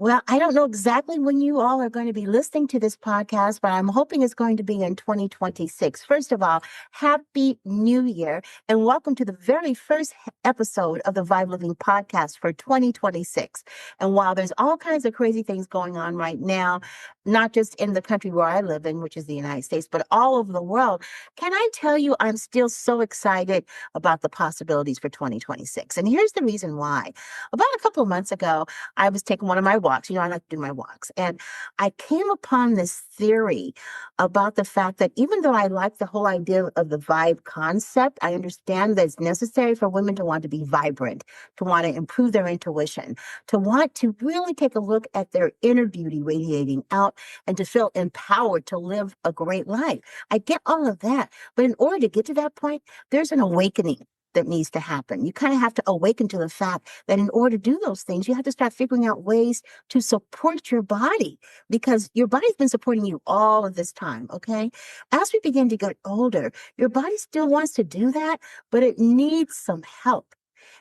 Well, I don't know exactly when you all are going to be listening to this podcast, but I'm hoping it's going to be in 2026. First of all, Happy New Year and welcome to the very first episode of the V.I.B.E. Living podcast for 2026. And while there's all kinds of crazy things going on right now, not just in the country where I live in, which is the United States, but all over the world, can I tell you I'm still so excited about the possibilities for 2026? And here's the reason why. About a couple of months ago, I was taking one of my walks. I like to do my walks. And I came upon this theory about the fact that even though I like the whole idea of the vibe concept, I understand that it's necessary for women to want to be vibrant, to want to improve their intuition, to want to really take a look at their inner beauty radiating out and to feel empowered to live a great life. I get all of that. But in order to get to that point, there's an awakening that needs to happen. You kind of have to awaken to the fact that in order to do those things, you have to start figuring out ways to support your body because your body's been supporting you all of this time, okay? As we begin to get older, your body still wants to do that, but it needs some help.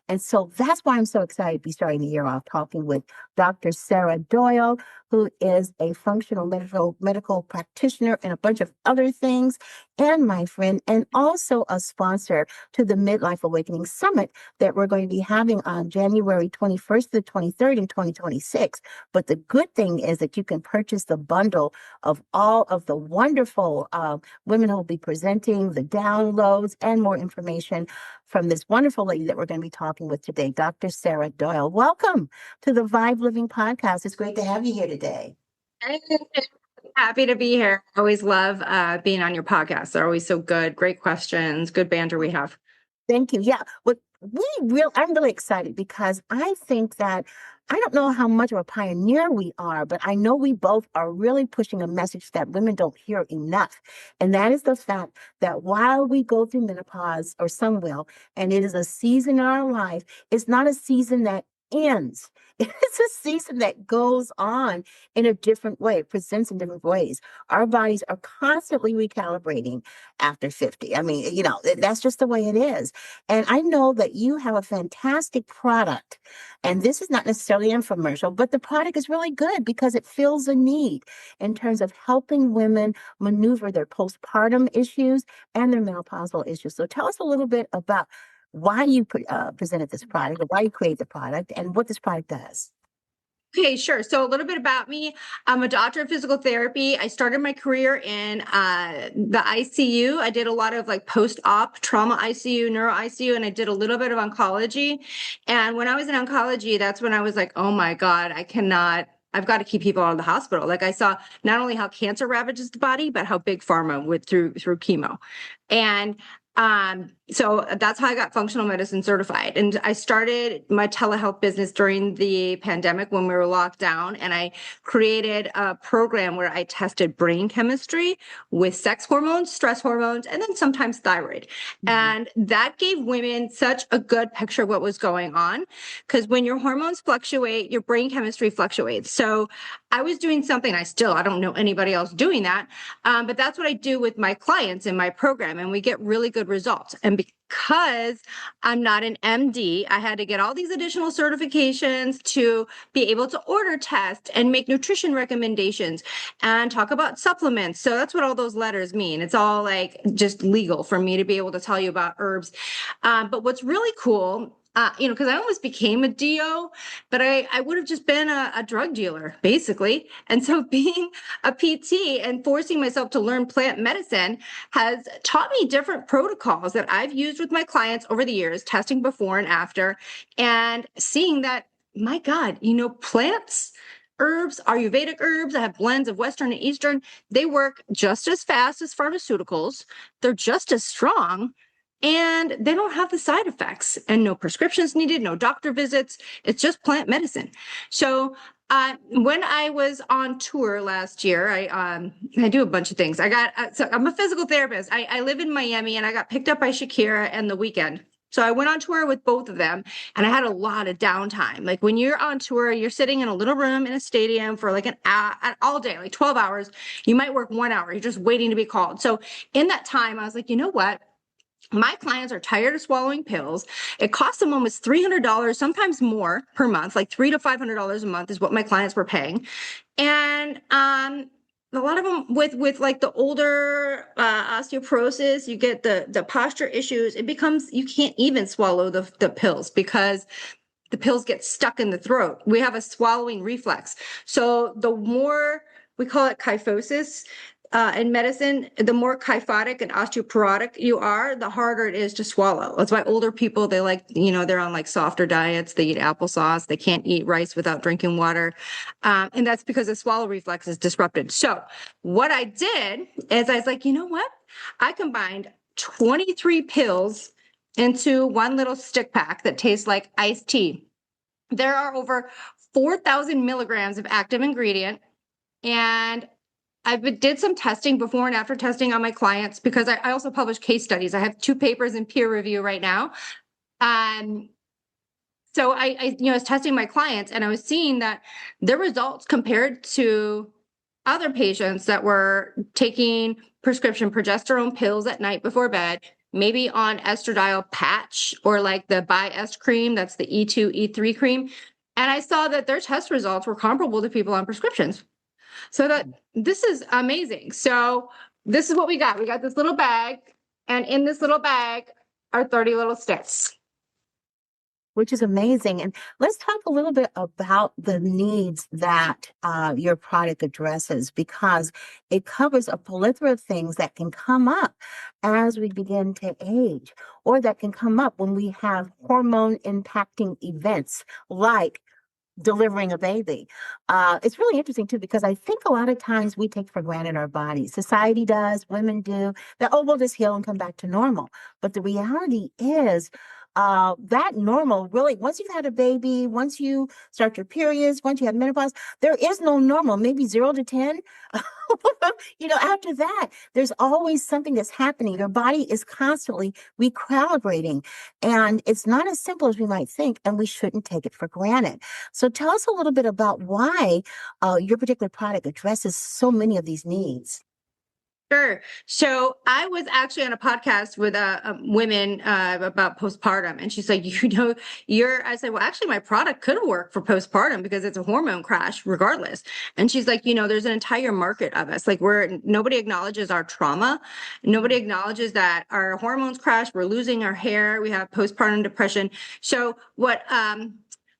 And so that's why I'm so excited to be starting the year off talking with Dr. Sarah Doyle, who is a functional medical practitioner and a bunch of other things, and my friend, and also a sponsor to the Midlife Awakening Summit that we're going to be having on January 21st to the 23rd in 2026. But the good thing is that you can purchase the bundle of all of the wonderful women who will be presenting, the downloads, and more information from this wonderful lady that we're going to be talking with today, Dr. Sarah Doyle. Welcome to the V.I.B.E. Living podcast. It's great to have you here today. Happy to be here. I always love being on your podcast. They're always so good. Great questions, good banter we have. Thank you. Yeah. Well, I'm really excited because I think that I don't know how much of a pioneer we are, but I know we both are really pushing a message that women don't hear enough. And that is the fact that while we go through menopause, or some will, and it is a season in our life, it's not a season that ends. It's a season that goes on in a different way, it presents in different ways. Our bodies are constantly recalibrating after 50. I mean, that's just the way it is. And I know that you have a fantastic product. And this is not necessarily an infomercial, but the product is really good because it fills a need in terms of helping women maneuver their postpartum issues and their menopausal issues. So tell us a little bit about why you presented this product, or why you created the product, and what this product does. Okay, sure. So a little bit about me. I'm a doctor of physical therapy. I started my career in the ICU. I did a lot of like post-op trauma ICU, neuro ICU, and I did a little bit of oncology. And when I was in oncology, that's when I was like, oh my God, I've got to keep people out of the hospital. Like I saw not only how cancer ravages the body, but how big pharma went through chemo. And so that's how I got functional medicine certified. And I started my telehealth business during the pandemic when we were locked down. And I created a program where I tested brain chemistry with sex hormones, stress hormones, and then sometimes thyroid. Mm-hmm. And that gave women such a good picture of what was going on. Because when your hormones fluctuate, your brain chemistry fluctuates. So I was doing something, I don't know anybody else doing that. But that's what I do with my clients in my program. And we get really good results. And because I'm not an MD, I had to get all these additional certifications to be able to order tests and make nutrition recommendations and talk about supplements. So that's what all those letters mean. It's all like just legal for me to be able to tell you about herbs. But what's really cool, because I almost became a DO, but I would have just been a drug dealer, basically. And so being a PT and forcing myself to learn plant medicine has taught me different protocols that I've used with my clients over the years, testing before and after, and seeing that, my God, plants, herbs, Ayurvedic herbs that have blends of Western and Eastern, they work just as fast as pharmaceuticals. They're just as strong. And they don't have the side effects and no prescriptions needed, no doctor visits. It's just plant medicine. So when I was on tour last year, I do a bunch of things. So I'm a physical therapist. I live in Miami and I got picked up by Shakira and The Weeknd. So I went on tour with both of them and I had a lot of downtime. Like when you're on tour, you're sitting in a little room in a stadium for like an hour, all day, like 12 hours. You might work 1 hour. You're just waiting to be called. So in that time, I was like, you know what? My clients are tired of swallowing pills. It costs them almost $300, sometimes more per month, like $300 to $500 a month is what my clients were paying. And a lot of them with like the older osteoporosis, you get the posture issues. It becomes, you can't even swallow the pills because the pills get stuck in the throat. We have a swallowing reflex. So the more, we call it kyphosis in medicine, the more kyphotic and osteoporotic you are, the harder it is to swallow. That's why older people, they like, they're on like softer diets. They eat applesauce. They can't eat rice without drinking water. And that's because the swallow reflex is disrupted. So what I did is I was like, you know what? I combined 23 pills into one little stick pack that tastes like iced tea. There are over 4,000 milligrams of active ingredient. And I did some testing, before and after testing on my clients, because I also publish case studies. I have 2 papers in peer review right now. So I was testing my clients, and I was seeing that their results compared to other patients that were taking prescription progesterone pills at night before bed, maybe on estradiol patch or like the Bi-Est cream, that's the E2, E3 cream. And I saw that their test results were comparable to people on prescriptions. So that this is amazing. So this is what we got. We got this little bag, and in this little bag are 30 little sticks. Which is amazing. And let's talk a little bit about the needs that your product addresses, because it covers a plethora of things that can come up as we begin to age, or that can come up when we have hormone impacting events like delivering a baby. It's really interesting too, because I think a lot of times we take for granted our bodies. Society does, women do, that, oh, we'll just heal and come back to normal. But the reality is, that normal really, once you've had a baby, once you start your periods, once you have menopause, there is no normal, maybe 0 to 10. After that, there's always something that's happening. Your body is constantly recalibrating, and it's not as simple as we might think, and we shouldn't take it for granted. So tell us a little bit about why your particular product addresses so many of these needs. Sure. So I was actually on a podcast with women about postpartum, and she's like, I said, well, actually my product could work for postpartum because it's a hormone crash regardless. And she's like, there's an entire market of us. Like nobody acknowledges our trauma. Nobody acknowledges that our hormones crash. We're losing our hair. We have postpartum depression. So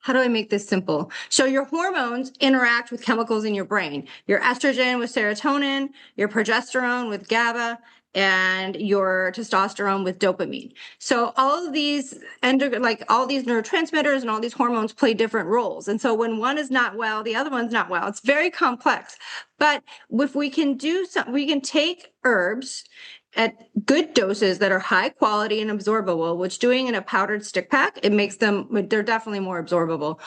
how do I make this simple? So your hormones interact with chemicals in your brain. Your estrogen with serotonin, your progesterone with GABA, and your testosterone with dopamine. So all of these all these neurotransmitters and all these hormones play different roles. And so when one is not well, the other one's not well. It's very complex. But if we can we can take herbs at good doses that are high quality and absorbable, which doing in a powdered stick pack, they're definitely more absorbable.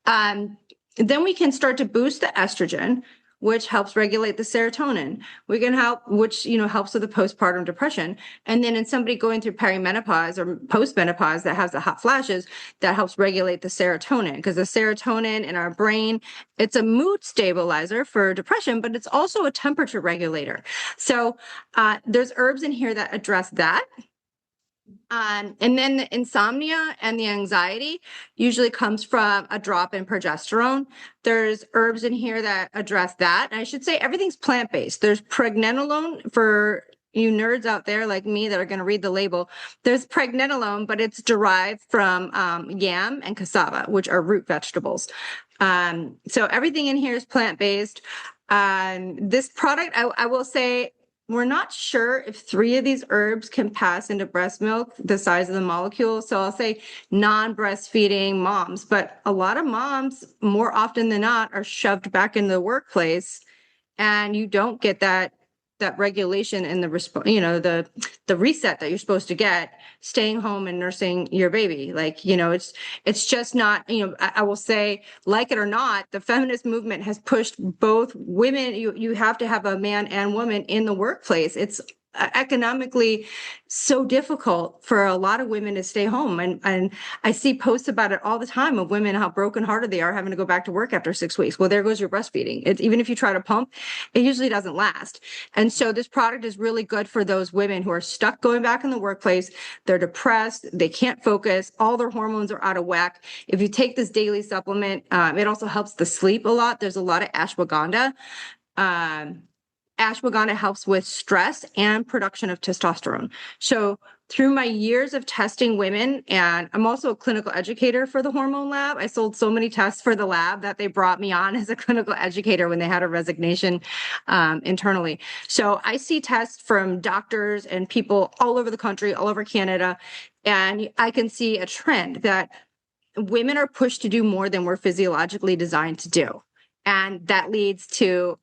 Then we can start to boost the estrogen, which helps regulate the serotonin. We can help, which, helps with the postpartum depression. And then in somebody going through perimenopause or postmenopause that has the hot flashes, that helps regulate the serotonin, because the serotonin in our brain, it's a mood stabilizer for depression, but it's also a temperature regulator. So there's herbs in here that address that. And then the insomnia and the anxiety usually comes from a drop in progesterone. There's herbs in here that address that. And I should say everything's plant-based. There's pregnenolone for you nerds out there like me that are going to read the label. There's pregnenolone, but it's derived from yam and cassava, which are root vegetables. So everything in here is plant-based. This product, I will say, we're not sure if 3 of these herbs can pass into breast milk, the size of the molecule. So I'll say non-breastfeeding moms, but a lot of moms, more often than not, are shoved back in the workplace, and you don't get that regulation and the reset that you're supposed to get staying home and nursing your baby. It's just not, I will say, like it or not, the feminist movement has pushed both women. You have to have a man and woman in the workplace. It's economically so difficult for a lot of women to stay home. And I see posts about it all the time of women, how brokenhearted they are having to go back to work after 6 weeks. Well, there goes your breastfeeding. Even if you try to pump, it usually doesn't last. And so this product is really good for those women who are stuck going back in the workplace. They're depressed. They can't focus. All their hormones are out of whack. If you take this daily supplement, it also helps the sleep a lot. There's a lot of ashwagandha. Ashwagandha helps with stress and production of testosterone. So through my years of testing women, and I'm also a clinical educator for the hormone lab. I sold so many tests for the lab that they brought me on as a clinical educator when they had a resignation internally. So I see tests from doctors and people all over the country, all over Canada, and I can see a trend that women are pushed to do more than we're physiologically designed to do. And that leads to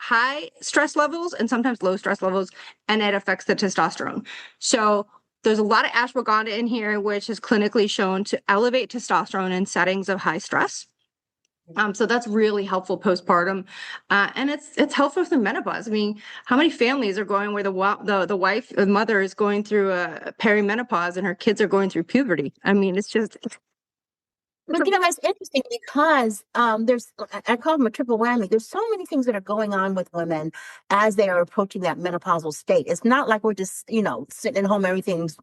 high stress levels and sometimes low stress levels, and it affects the testosterone. So there's a lot of ashwagandha in here, which is clinically shown to elevate testosterone in settings of high stress. So that's really helpful postpartum, and it's helpful through menopause. I mean, how many families are going where the mother is going through a perimenopause and her kids are going through puberty? I mean, it's just. But that's interesting because I call them a triple whammy. There's so many things that are going on with women as they are approaching that menopausal state. It's not like we're just, sitting at home, everything's,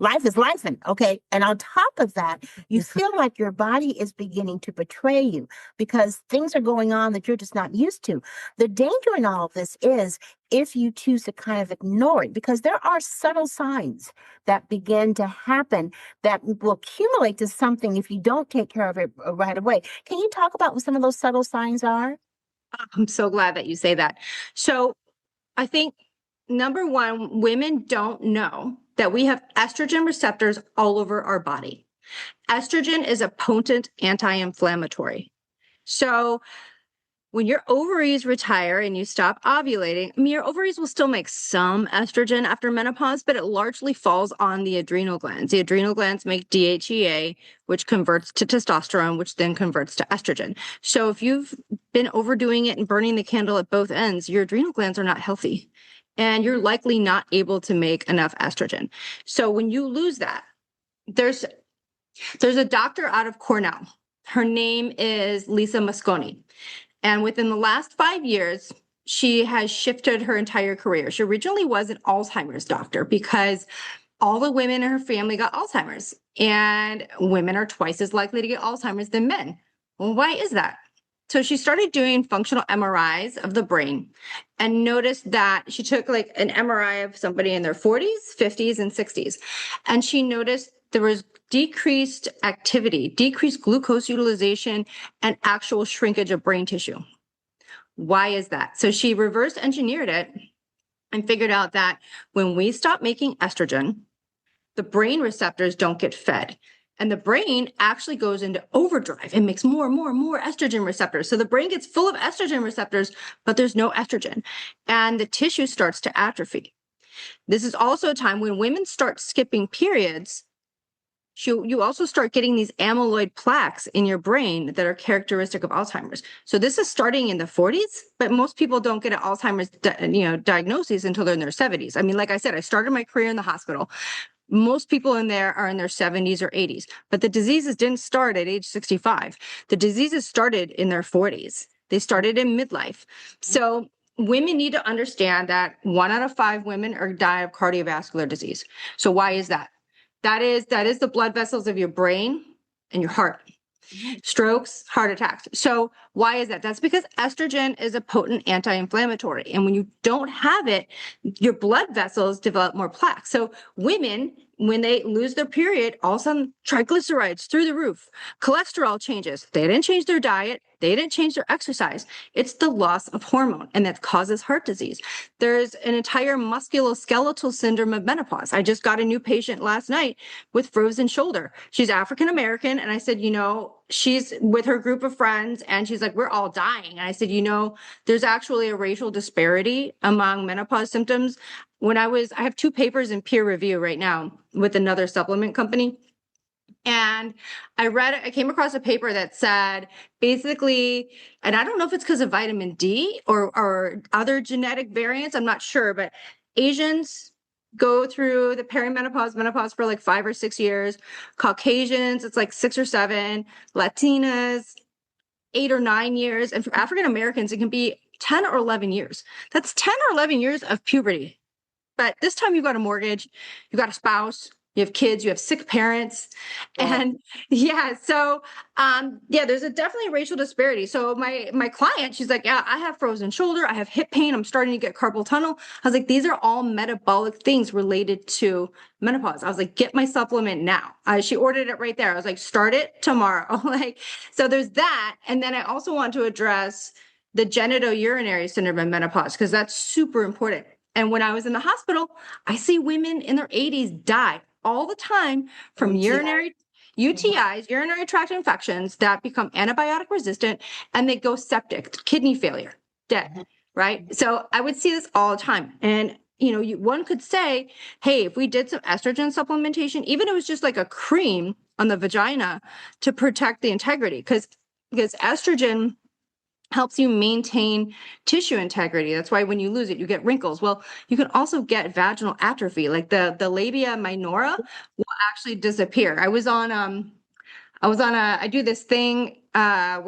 life is life. Okay. And on top of that, you feel like your body is beginning to betray you because things are going on that you're just not used to. The danger in all of this is if you choose to kind of ignore it, because there are subtle signs that begin to happen that will accumulate to something if you don't take care of it right away. Can you talk about what some of those subtle signs are? I'm so glad that you say that. So I think number one, women don't know that we have estrogen receptors all over our body. Estrogen is a potent anti-inflammatory. So when your ovaries retire and you stop ovulating, I mean, your ovaries will still make some estrogen after menopause, but it largely falls on the adrenal glands. The adrenal glands make DHEA, which converts to testosterone, which then converts to estrogen. So if you've been overdoing it and burning the candle at both ends, your adrenal glands are not healthy, and you're likely not able to make enough estrogen. So when you lose that, there's a doctor out of Cornell. Her name is Lisa Mosconi. And within the last 5 years, she has shifted her entire career. She originally was an Alzheimer's doctor because all the women in her family got Alzheimer's, and women are twice as likely to get Alzheimer's than men. Well, why is that? So she started doing functional MRIs of the brain and noticed that she took like an MRI of somebody in their 40s, 50s, and 60s. And she noticed there was decreased activity, decreased glucose utilization, and actual shrinkage of brain tissue. Why is that? So she reverse engineered it and figured out that when we stop making estrogen, the brain receptors don't get fed. And the brain actually goes into overdrive and makes more and more and more estrogen receptors. So the brain gets full of estrogen receptors, but there's no estrogen. And the tissue starts to atrophy. This is also a time when women start skipping periods. You also start getting these amyloid plaques in your brain that are characteristic of Alzheimer's. So this is starting in the 40s, but most people don't get an Alzheimer's diagnosis until they're in their 70s. I mean, like I said, I started my career in the hospital. Most people in there are in their 70s or 80s, but the diseases didn't start at age 65. The diseases started in their 40s. They started in midlife. So women need to understand that 1 out of 5 women die of cardiovascular disease. So why is that? That is the blood vessels of your brain and your heart. Strokes, heart attacks. So why is that? That's because estrogen is a potent anti-inflammatory. And when you don't have it, your blood vessels develop more plaque. So women, when they lose their period, all of a sudden triglycerides through the roof, cholesterol changes. They didn't change their diet. They didn't change their exercise. It's the loss of hormone, and that causes heart disease. There's an entire musculoskeletal syndrome of menopause. I just got a new patient last night with frozen shoulder. She's African American, and I said, she's with her group of friends, and she's like, we're all dying. And I said, there's actually a racial disparity among menopause symptoms. I have 2 papers in peer review right now with another supplement company. And I came across a paper that said basically, and I don't know if it's because of vitamin D or other genetic variants, I'm not sure, but Asians go through the perimenopause, menopause for like 5 or 6 years. Caucasians, it's like 6 or 7. Latinas, 8 or 9 years. And for African Americans, it can be 10 or 11 years. That's 10 or 11 years of puberty. But this time you've got a mortgage, you've got a spouse, you have kids, you have sick parents. Yeah. And yeah, so yeah, there's a definitely racial disparity. So my client, she's like, yeah, I have frozen shoulder, I have hip pain, I'm starting to get carpal tunnel. I was like, these are all metabolic things related to menopause. I was like, get my supplement now. She ordered it right there. I was like, start it tomorrow. Like, so there's that. And then I also want to address the genitourinary syndrome in menopause, because that's super important. And when I was in the hospital, I see women in their 80s die all the time from UTI. UTIs, urinary tract infections that become antibiotic resistant, and they go septic, kidney failure, dead, right? So I would see this all the time. And one could say, hey, if we did some estrogen supplementation, even if it was just like a cream on the vagina to protect the integrity, because estrogen helps you maintain tissue integrity. That's why when you lose it, you get wrinkles. Well, you can also get vaginal atrophy, like the labia minora will actually disappear. I do this thing I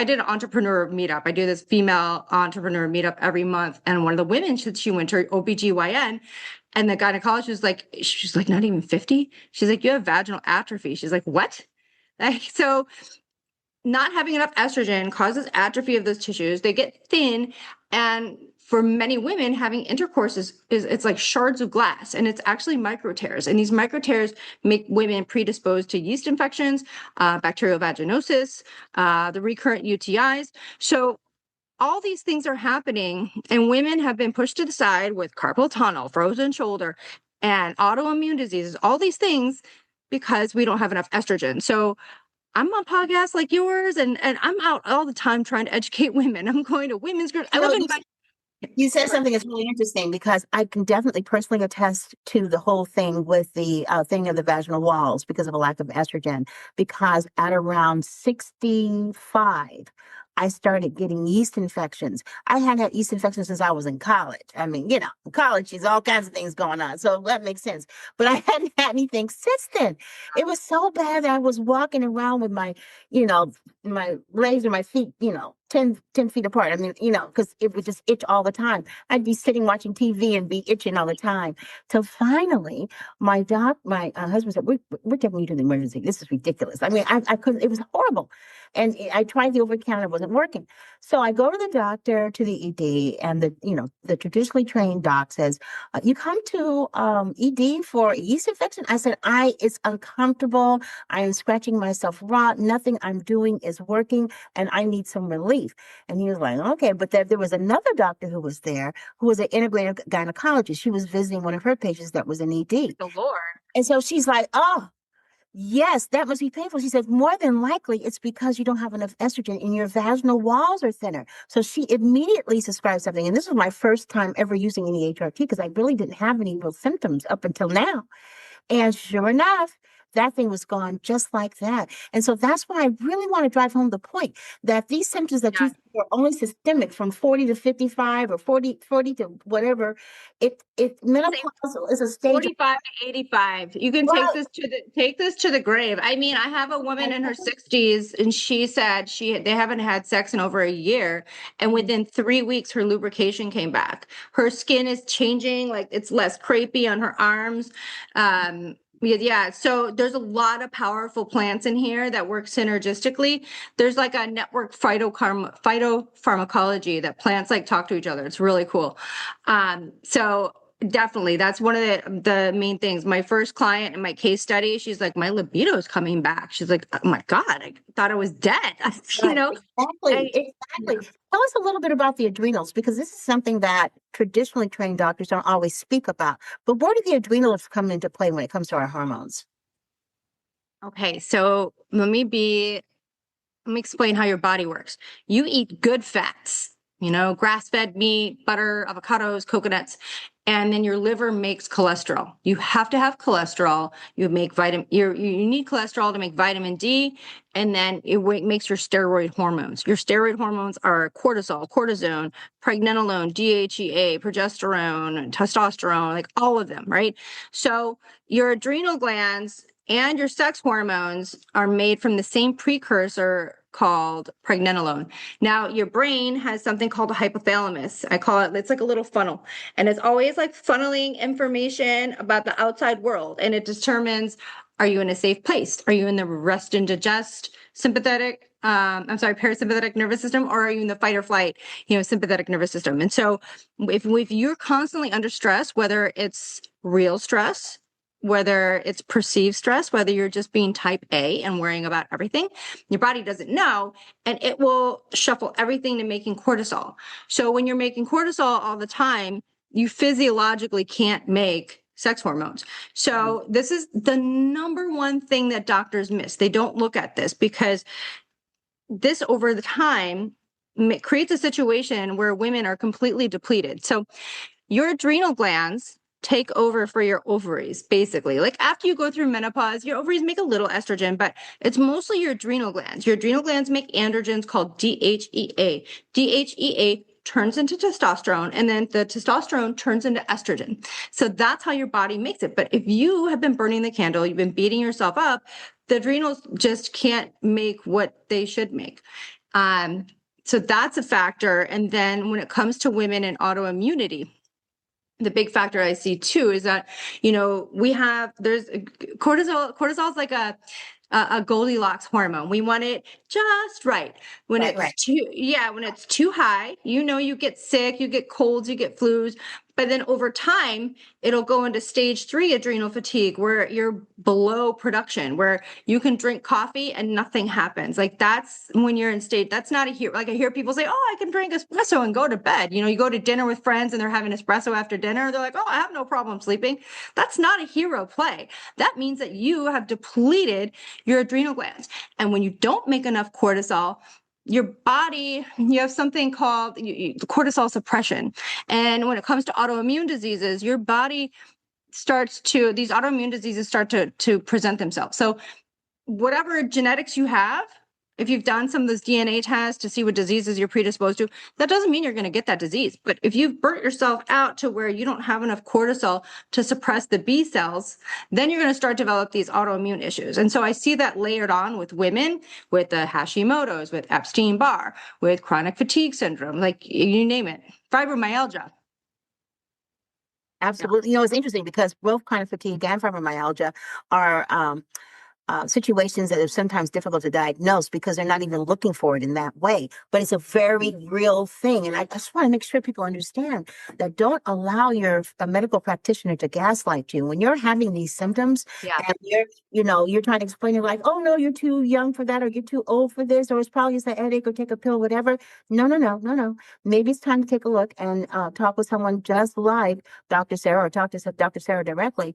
did an entrepreneur meetup. I do this female entrepreneur meetup every month. And one of the women, she went to OBGYN, and the gynecologist was like, she's like, not even 50. She's like, you have vaginal atrophy. She's like, what? Like, so not having enough estrogen causes atrophy of those tissues. They get thin. And for many women, having intercourse is it's like shards of glass, and it's actually micro tears. And these micro tears make women predisposed to yeast infections, bacterial vaginosis, the recurrent UTIs. So all these things are happening, and women have been pushed to the side with carpal tunnel, frozen shoulder, and autoimmune diseases, all these things, because we don't have enough estrogen. So I'm on podcasts like yours, and I'm out all the time trying to educate women. I'm going to women's groups. I You know, live in you said something that's really interesting because I can definitely personally attest to the whole thing with the thing of the vaginal walls because of a lack of estrogen. Because at around 65, I started getting yeast infections. I had had yeast infections since I was in college. I mean, in college, there's all kinds of things going on. So that makes sense. But I hadn't had anything since then. It was so bad that I was walking around with my legs or my feet, 10 feet apart. I mean, because it would just itch all the time. I'd be sitting watching TV and be itching all the time. So finally, my husband said, we're taking you to the emergency. This is ridiculous. I mean, I couldn't, it was horrible. And I tried the over-the-counter, it wasn't working. So I go to the doctor, to the ED, and the traditionally trained doc says, you come to ED for yeast infection? I said, it's uncomfortable. I am scratching myself raw. Nothing I'm doing is working, and I need some relief. And he was like, okay. But there was another doctor who was there who was an integrative gynecologist. She was visiting one of her patients that was in ED. the Lord. And so she's like, oh, yes, that must be painful. She says, more than likely, it's because you don't have enough estrogen and your vaginal walls are thinner. So she immediately prescribed something. And this was my first time ever using any HRT because I really didn't have any real symptoms up until now. And sure enough, that thing was gone just like that. And so that's why I really want to drive home the point that these symptoms that you think are only systemic from 40 to 55 or 40 to whatever, menopause is a stage 45 to 85. You can right. take this to the grave. I mean, I have a woman in her 60s, and she said they haven't had sex in over a year, and within 3 weeks her lubrication came back. Her skin is changing, like it's less crepey on her arms. Yeah, so there's a lot of powerful plants in here that work synergistically. There's like a network phytopharmacology that plants like talk to each other. It's really cool. So definitely, that's one of the main things. My first client in my case study, she's like, my libido is coming back. She's like, oh my God, I thought I was dead. Right. Exactly. Tell us a little bit about the adrenals, because this is something that traditionally trained doctors don't always speak about. But where do the adrenals come into play when it comes to our hormones? Okay, so let me explain how your body works. You eat good fats, grass-fed meat, butter, avocados, coconuts, And then your liver makes cholesterol. You have to have cholesterol. You need cholesterol to make vitamin D, and then it makes your steroid hormones. Your steroid hormones are cortisol, cortisone, pregnenolone, DHEA, progesterone, testosterone, like all of them, right? So your adrenal glands and your sex hormones are made from the same precursor called pregnenolone. Now, your brain has something called a hypothalamus. I call it, it's like a little funnel, and it's always like funneling information about the outside world. And it determines, are you in a safe place? Are you in the rest and digest parasympathetic nervous system, or are you in the fight or flight, sympathetic nervous system? And so if you're constantly under stress, whether it's real stress, whether it's perceived stress, whether you're just being type A and worrying about everything, your body doesn't know, and it will shuffle everything to making cortisol. So when you're making cortisol all the time, you physiologically can't make sex hormones. So this is the number one thing that doctors miss. They don't look at this, because this over the time creates a situation where women are completely depleted. So your adrenal glands take over for your ovaries, basically. Like after you go through menopause, your ovaries make a little estrogen, but it's mostly your adrenal glands. Your adrenal glands make androgens called DHEA. DHEA turns into testosterone, and then the testosterone turns into estrogen. So that's how your body makes it. But if you have been burning the candle, you've been beating yourself up, the adrenals just can't make what they should make. So that's a factor. And then when it comes to women and autoimmunity, the big factor I see too is that, there's cortisol. Cortisol is like a Goldilocks hormone. We want it just right. When it's too high, you get sick, you get colds, you get flus. But then over time, it'll go into stage 3 adrenal fatigue, where you're below production, where you can drink coffee and nothing happens. Like that's when you're in stage. That's not a hero. Like I hear people say, "Oh, I can drink espresso and go to bed." You go to dinner with friends and they're having espresso after dinner. They're like, "Oh, I have no problem sleeping." That's not a hero play. That means that you have depleted your adrenal glands. And when you don't make enough cortisol, your body, you have something called cortisol suppression. And when it comes to autoimmune diseases, your body these autoimmune diseases start to present themselves. So whatever genetics you have, if you've done some of those DNA tests to see what diseases you're predisposed to, that doesn't mean you're going to get that disease. But if you've burnt yourself out to where you don't have enough cortisol to suppress the B cells, then you're going to start to develop these autoimmune issues. And so I see that layered on with women, with the Hashimoto's, with Epstein-Barr, with chronic fatigue syndrome, like you name it, fibromyalgia. Absolutely. It's interesting because both chronic fatigue and fibromyalgia are situations that are sometimes difficult to diagnose because they're not even looking for it in that way. But it's a very real thing. And I just want to make sure people understand that don't allow a medical practitioner to gaslight you. When you're having these symptoms and you're trying to explain it like, "Oh, no, you're too young for that, or you're too old for this, or it's probably just a headache, or take a pill," whatever. No. Maybe it's time to take a look and talk with someone just like Dr. Sarah, or talk to Dr. Sarah directly,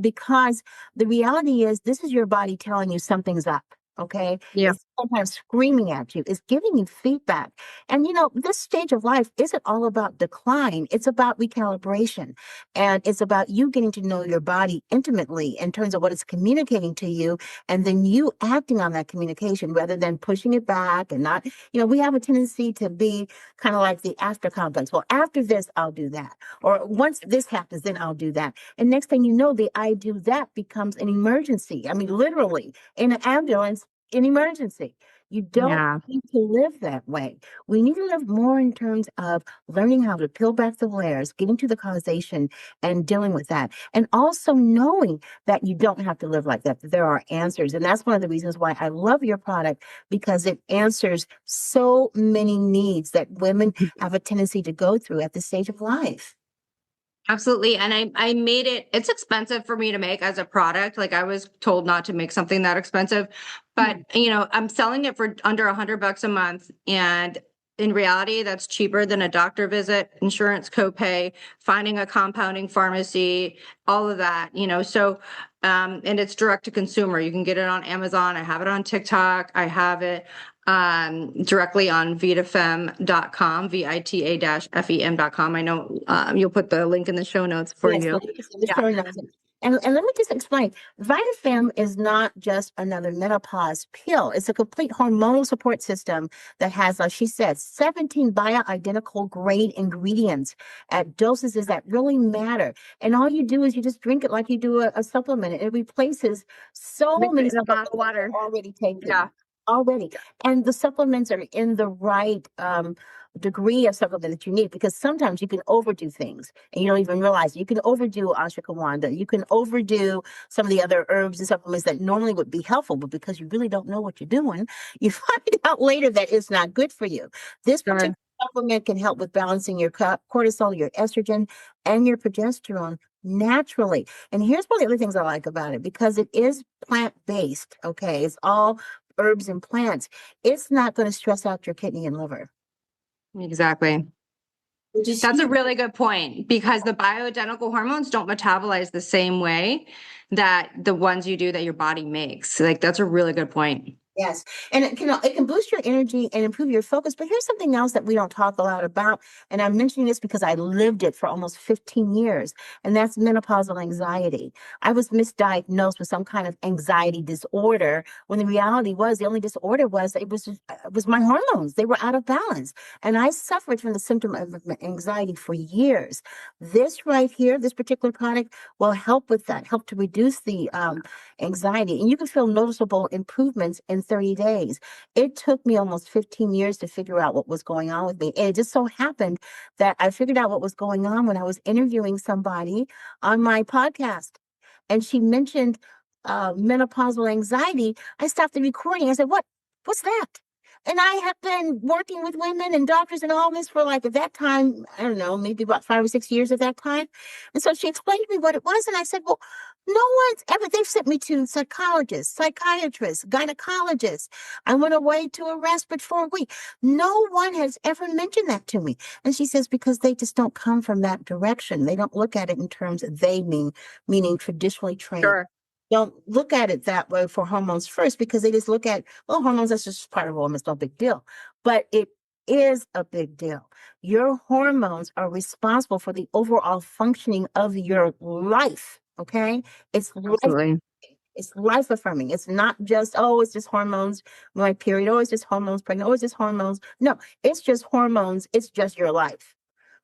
because the reality is this is your body telling you something's up. Okay. Yeah. It's sometimes screaming at you, it's giving you feedback. And this stage of life isn't all about decline. It's about recalibration. And it's about you getting to know your body intimately in terms of what it's communicating to you, and then you acting on that communication rather than pushing it back and not, we have a tendency to be kind of like the after complex. Well, after this, I'll do that. Or once this happens, then I'll do that. And next thing you know, the I do that becomes an emergency. I mean, literally in an ambulance, an emergency. You don't need to live that way. We need to live more in terms of learning how to peel back the layers, getting to the causation and dealing with that. And also knowing that you don't have to live like that there are answers. And that's one of the reasons why I love your product, because it answers so many needs that women have a tendency to go through at this stage of life. Absolutely. And I made it's expensive for me to make as a product. Like I was told not to make something that expensive, but I'm selling it for under $100 a month. And in reality, that's cheaper than a doctor visit, insurance copay, finding a compounding pharmacy, all of that, so, and it's direct to consumer. You can get it on Amazon. I have it on TikTok. I have it. directly on vitafem.com, VITA-FEM.com. I know you'll put the link in the show notes for Yes, you. the show notes. And let me just explain. VitaFem is not just another menopause pill. It's a complete hormonal support system that has, like she said, 17 bioidentical grade ingredients at dosages that really matter. And all you do is you just drink it like you do a supplement. It replaces so Mix many it in a bottle supplements of that water. you're already taking. Yeah. Already. And the supplements are in the right degree of supplement that you need, because sometimes you can overdo things and you don't even realize it. You can overdo ashwagandha. You can overdo some of the other herbs and supplements that normally would be helpful, but because you really don't know what you're doing, you find out later that it's not good for you. This Sure. particular supplement can help with balancing your cortisol, your estrogen, and your progesterone naturally. And here's one of the other things I like about it, because it is plant-based, okay? It's all herbs and plants. It's not going to stress out your kidney and liver. Exactly. Just That's a really good point, because the bioidentical hormones don't metabolize the same way that the ones you do that your body makes. Like, that's a really good point. Yes. And it can boost your energy and improve your focus. But here's something else that we don't talk a lot about. And I'm mentioning this because I lived it for almost 15 years. And that's menopausal anxiety. I was misdiagnosed with some kind of anxiety disorder, when the reality was the only disorder was it was my hormones. They were out of balance. And I suffered from the symptom of anxiety for years. This right here, this particular product will help with that, help to reduce the anxiety. And you can feel noticeable improvements in 30 days. It took me almost 15 years to figure out what was going on with me. And it just so happened that I figured out what was going on when I was interviewing somebody on my podcast. And she mentioned menopausal anxiety. I stopped the recording. I said, What's that? And I have been working with women and doctors and all this for, like, at that time, I don't know, maybe about 5 or 6 years at that time. And so she explained to me what it was. And I said, well, no one's ever, they've sent me to psychologists, psychiatrists, gynecologists. I went away to a respite for a week. No one has ever mentioned that to me. And she says, because they just don't come from that direction. They don't look at it in terms of meaning traditionally trained. Sure. Don't look at it that way for hormones first, because they just look at, well, hormones, that's just part of a woman, it's no big deal. But it is a big deal. Your hormones are responsible for the overall functioning of your life. Okay. Absolutely. It's life affirming. It's not just, oh, it's just hormones, my period. Oh, it's just hormones, pregnant. Oh, it's just hormones. No, it's just hormones. It's just your life.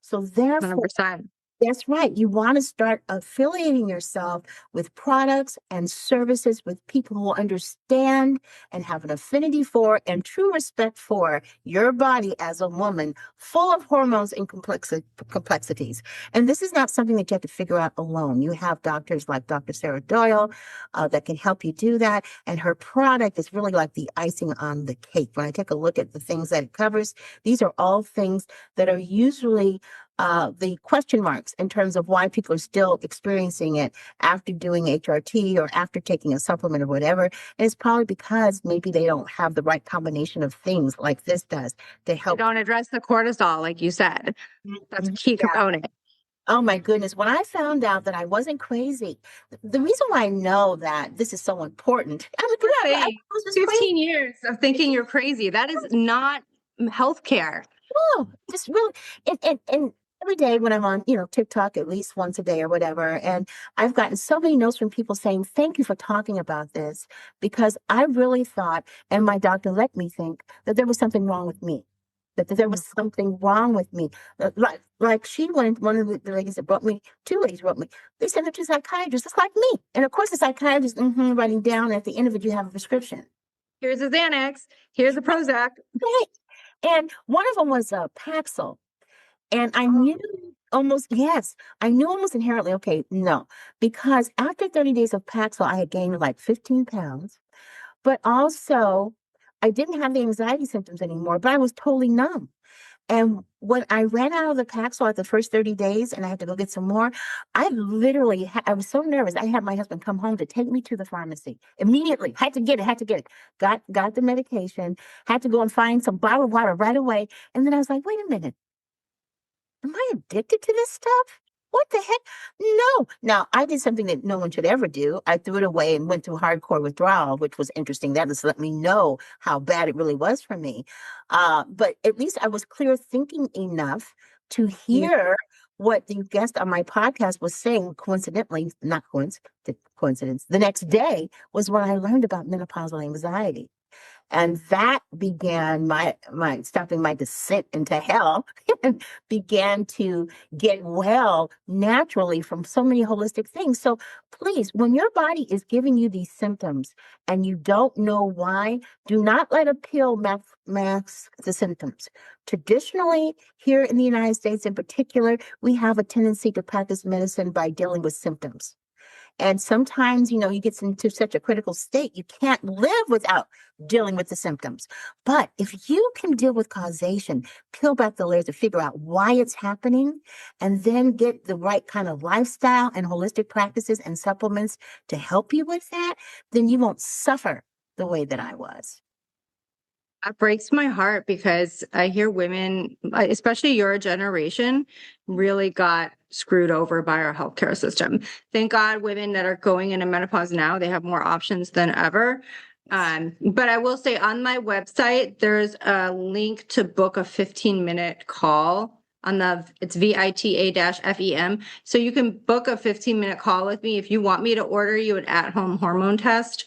So therefore, 100%. that's right. You want to start affiliating yourself with products and services with people who understand and have an affinity for and true respect for your body as a woman, full of hormones and complexities. And this is not something that you have to figure out alone. You have doctors like Dr. Sarah Doyle that can help you do that. And her product is really like the icing on the cake. When I take a look at the things that it covers, these are all things that are usually the question marks in terms of why people are still experiencing it after doing HRT or after taking a supplement or whatever. And it's probably because maybe they don't have the right combination of things like this does to help. They don't address the cortisol, like you said. That's a key Yeah. component. Oh my goodness. When I found out that I wasn't crazy, the reason why I know that this is so important, I was just 15 crazy. years of thinking you're crazy. That is not healthcare. Oh, just really, and every day when I'm on, TikTok at least once a day or whatever, and I've gotten so many notes from people saying, thank you for talking about this, because I really thought, and my doctor let me think, that there was something wrong with me. That there was something wrong with me. Like she went, one of the ladies that brought me, two ladies brought me, they sent her to a psychiatrist, just like me. And of course, the psychiatrist, writing down, at the end of it, you have a prescription. Here's a Xanax. Here's a Prozac. Right. And one of them was a Paxil. And I knew I knew almost inherently, okay, no, because after 30 days of Paxil, I had gained like 15 pounds, but also I didn't have the anxiety symptoms anymore, but I was totally numb. And when I ran out of the Paxil at the first 30 days and I had to go get some more, I literally, I was so nervous. I had my husband come home to take me to the pharmacy immediately. Had to get it. Got the medication, had to go and find some bottled water right away. And then I was like, wait a minute. Am I addicted to this stuff? What the heck? No. Now, I did something that no one should ever do. I threw it away and went through hardcore withdrawal, which was interesting. That just let me know how bad it really was for me. But at least I was clear thinking enough to Yeah. hear what the guest on my podcast was saying. Coincidentally, not coincidence, the next day was when I learned about menopausal anxiety. And that began my stopping my descent into hell and began to get well naturally from so many holistic things. So please, when your body is giving you these symptoms and you don't know why, do not let a pill mask the symptoms. Traditionally, here in the United States in particular, we have a tendency to practice medicine by dealing with symptoms. And sometimes, you get into such a critical state, you can't live without dealing with the symptoms. But if you can deal with causation, peel back the layers to figure out why it's happening, and then get the right kind of lifestyle and holistic practices and supplements to help you with that, then you won't suffer the way that I was. That breaks my heart because I hear women, especially your generation, really got screwed over by our healthcare system. Thank God women that are going into menopause now, they have more options than ever. But I will say on my website, there's a link to book a 15-minute call it's VITA-FEM. So you can book a 15-minute call with me if you want me to order you an at-home hormone test.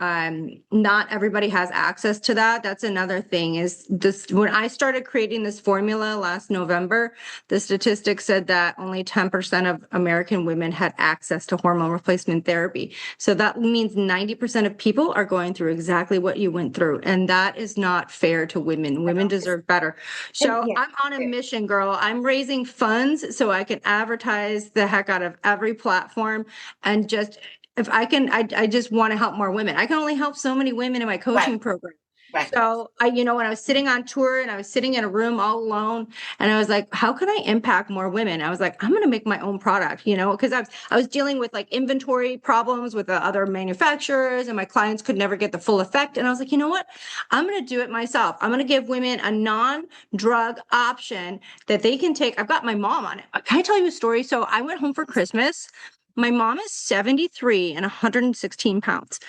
Not everybody has access to that. That's another thing is this. When I started creating this formula last November, the statistics said that only 10% of American women had access to hormone replacement therapy. So that means 90% of people are going through exactly what you went through. And that is not fair to women. Women deserve better. So Yeah. I'm on a mission, girl. I'm raising funds so I can advertise the heck out of every platform and just if I can, I just want to help more women. I can only help so many women in my coaching Right, program. right. So when I was sitting on tour and I was sitting in a room all alone and I was like, how can I impact more women? I was like, I'm going to make my own product, because I was dealing with like inventory problems with the other manufacturers and my clients could never get the full effect. And I was like, you know what? I'm going to do it myself. I'm going to give women a non-drug option that they can take. I've got my mom on it. Can I tell you a story? So I went home for Christmas. My mom is 73 and 116 pounds.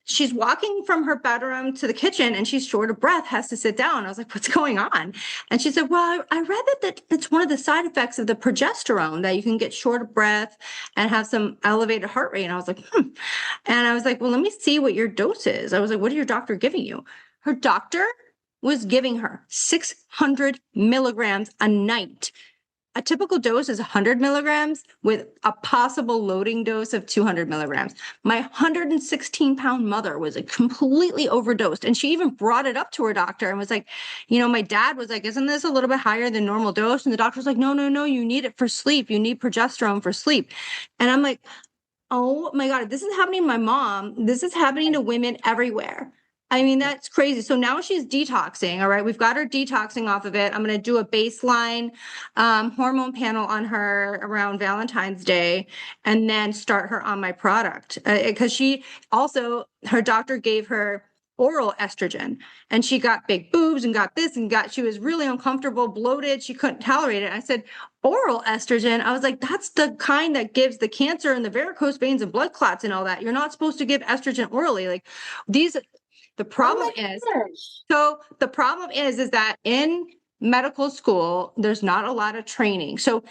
She's walking from her bedroom to the kitchen and she's short of breath, has to sit down. I was like, what's going on? And she said, well, I read that it's one of the side effects of the progesterone that you can get short of breath and have some elevated heart rate. And I was like, And I was like, well, let me see what your dose is. I was like, what is your doctor giving you? Her doctor was giving her 600 milligrams a night. A typical dose is 100 milligrams with a possible loading dose of 200 milligrams. My 116-pound mother was completely overdosed. And she even brought it up to her doctor and was like, my dad was like, isn't this a little bit higher than normal dose? And the doctor was like, no, you need it for sleep. You need progesterone for sleep. And I'm like, oh my God, this is happening to my mom. This is happening to women everywhere. I mean, that's crazy. So now she's detoxing. All right. We've got her detoxing off of it. I'm going to do a baseline hormone panel on her around Valentine's Day and then start her on my product. Because her doctor gave her oral estrogen and she got big boobs and got this and she was really uncomfortable, bloated. She couldn't tolerate it. I said, oral estrogen. I was like, that's the kind that gives the cancer and the varicose veins and blood clots and all that. You're not supposed to give estrogen orally. Like the problem is that in medical school, there's not a lot of training. So,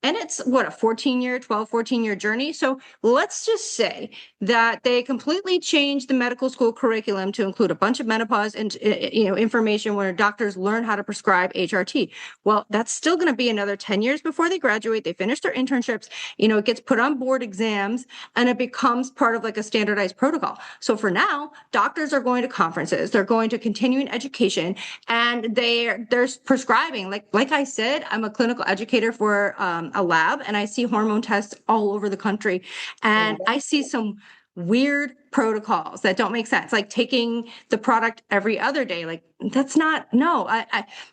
and it's what, a 14-year journey. So let's just say that they completely changed the medical school curriculum to include a bunch of menopause and, information where doctors learn how to prescribe HRT. Well, that's still going to be another 10 years before they graduate. They finish their internships, it gets put on board exams and it becomes part of like a standardized protocol. So for now, doctors are going to conferences, they're going to continuing education, and they're prescribing. Like I said, I'm a clinical educator for a lab and I see hormone tests all over the country. And I see some weird protocols that don't make sense, like taking the product every other day. Like that's not, no,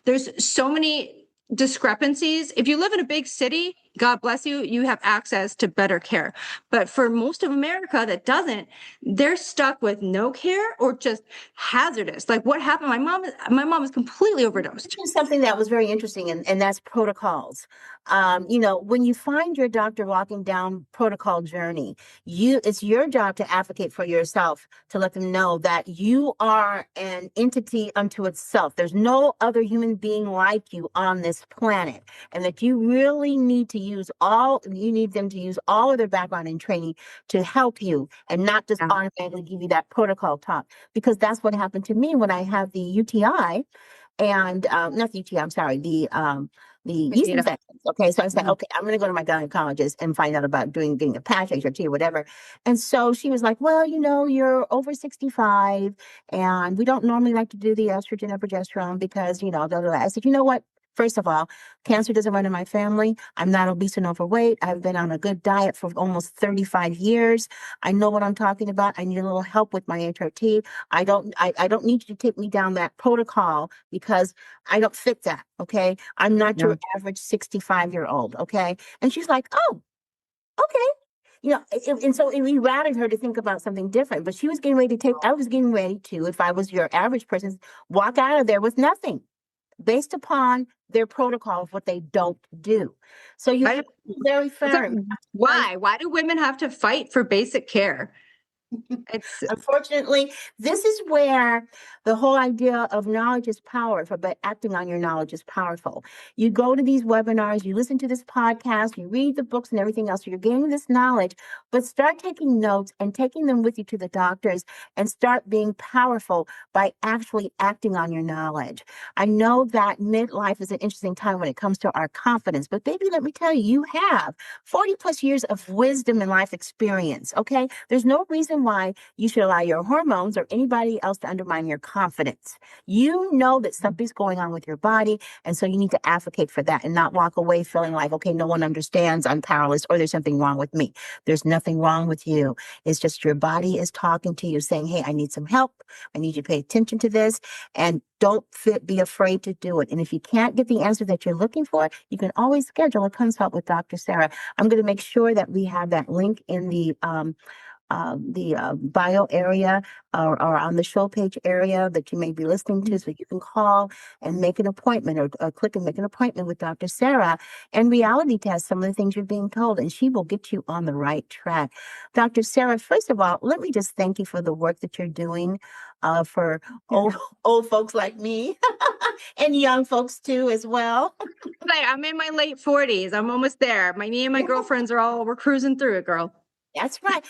there's so many discrepancies. If you live in a big city, God bless you, you have access to better care. But for most of America that doesn't, they're stuck with no care or just hazardous. Like what happened? My mom is completely overdosed. Something that was very interesting, and that's protocols. When you find your doctor walking down protocol journey, it's your job to advocate for yourself, to let them know that you are an entity unto itself. There's no other human being like you on this planet, and that you really you need them to use all of their background and training to help you, and not just automatically give you that protocol talk, because that's what happened to me when I had the UTI. And not the UTI, I'm sorry, the yeast infections. Okay, so I said, okay, I'm going to go to my gynecologist and find out about getting a patch, HRT, or whatever. And so she was like, well, you're over 65, and we don't normally like to do the estrogen or progesterone because, blah, blah, blah. I said, you know what? First of all, cancer doesn't run in my family. I'm not obese and overweight. I've been on a good diet for almost 35 years. I know what I'm talking about. I need a little help with my HRT. I don't need you to take me down that protocol because I don't fit that. Okay. I'm not your average 65-year-old. Okay. And she's like, oh, okay. And so we routed her to think about something different, but I was getting ready to, if I was your average person, walk out of there with nothing based upon their protocol of what they don't do. So you have to be very firm. Why? Why do women have to fight for basic care? It's Unfortunately, this is where the whole idea of knowledge is powerful, but acting on your knowledge is powerful. You go to these webinars, you listen to this podcast, you read the books and everything else. So you're gaining this knowledge, but start taking notes and taking them with you to the doctors, and start being powerful by actually acting on your knowledge. I know that midlife is an interesting time when it comes to our confidence, but baby, let me tell you, you have 40 plus years of wisdom and life experience. Okay. There's no reason why you should allow your hormones or anybody else to undermine your confidence. You know that something's going on with your body. And so you need to advocate for that and not walk away feeling like, okay, no one understands, I'm powerless, or there's something wrong with me. There's nothing wrong with you. It's just your body is talking to you saying, hey, I need some help. I need you to pay attention to this, and don't be afraid to do it. And if you can't get the answer that you're looking for, you can always schedule a consult with Dr. Sarah. I'm going to make sure that we have that link in the bio area, or on the show page area that you may be listening to, so you can call and make an appointment, or click and make an appointment with Dr. Sarah and reality test some of the things you're being told, and she will get you on the right track. Dr. Sarah, first of all, let me just thank you for the work that you're doing for old folks like me and young folks too as well. I'm in my late 40s. I'm almost there. Me and my girlfriends we're cruising through it, girl. That's right.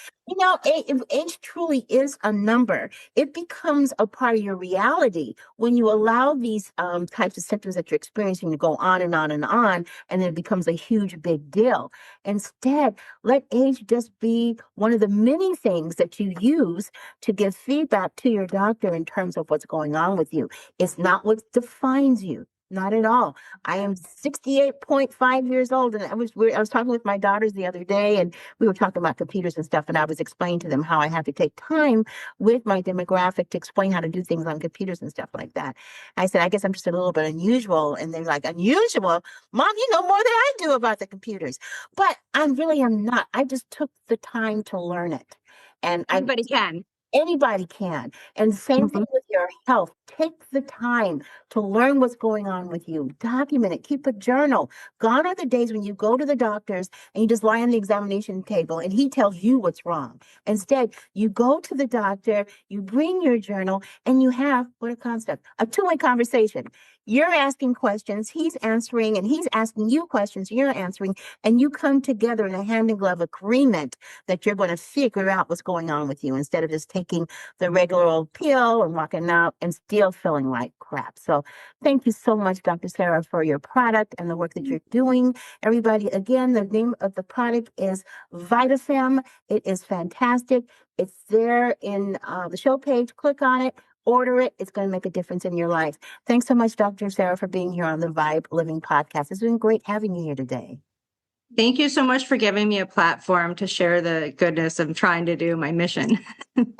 Age truly is a number. It becomes a part of your reality when you allow these types of symptoms that you're experiencing to go on and on and on, and then it becomes a huge, big deal. Instead, let age just be one of the many things that you use to give feedback to your doctor in terms of what's going on with you. It's not what defines you. Not at all. I am 68.5 years old, and I was talking with my daughters the other day, and we were talking about computers and stuff, and I was explaining to them how I have to take time with my demographic to explain how to do things on computers and stuff like that. I said, I guess I'm just a little bit unusual, and they're like, unusual? Mom, you know more than I do about the computers. But I really am not. I just took the time to learn it. And Everybody can. Anybody can. And same thing with your health. Take the time to learn what's going on with you. Document it. Keep a journal. Gone are the days when you go to the doctors and you just lie on the examination table and he tells you what's wrong. Instead, you go to the doctor, you bring your journal, and you have what a concept, a two-way conversation. You're asking questions, he's answering, and he's asking you questions, you're answering, and you come together in a hand and glove agreement that you're going to figure out what's going on with you, instead of just taking the regular old pill and walking out and still feeling like crap. So thank you so much, Dr. Sarah, for your product and the work that you're doing. Everybody, again, the name of the product is VitaFem. It is fantastic. It's there in the show page. Click on it. Order it. It's going to make a difference in your life. Thanks so much, Dr. Sarah, for being here on the V.I.B.E. Living Podcast. It's been great having you here today. Thank you so much for giving me a platform to share the goodness of trying to do my mission.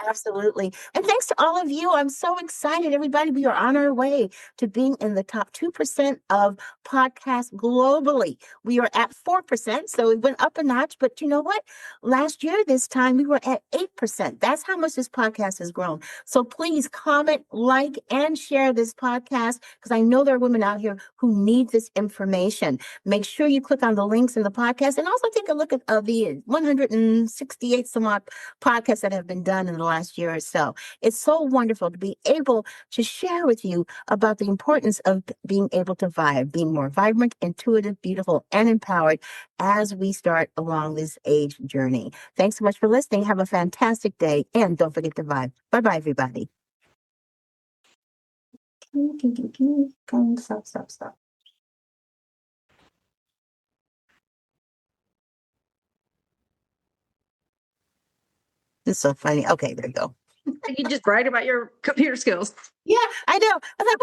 Absolutely. And thanks to all of you. I'm so excited, everybody. We are on our way to being in the top 2% of podcasts globally. We are at 4%, so it went up a notch. But you know what? Last year, this time, we were at 8%. That's how much this podcast has grown. So please comment, like, and share this podcast because I know there are women out here who need this information. Make sure you click on the links in the podcast and also take a look at the 168 some odd podcasts that have been done in the last year or so. It's so wonderful to be able to share with you about the importance of being able to vibe, being more vibrant, intuitive, beautiful, and empowered as we start along this age journey. Thanks so much for listening. Have a fantastic day. And don't forget to vibe. Bye-bye, everybody. Stop. This is so funny. Okay, there you go. You just brag about your computer skills. Yeah, I know. I thought,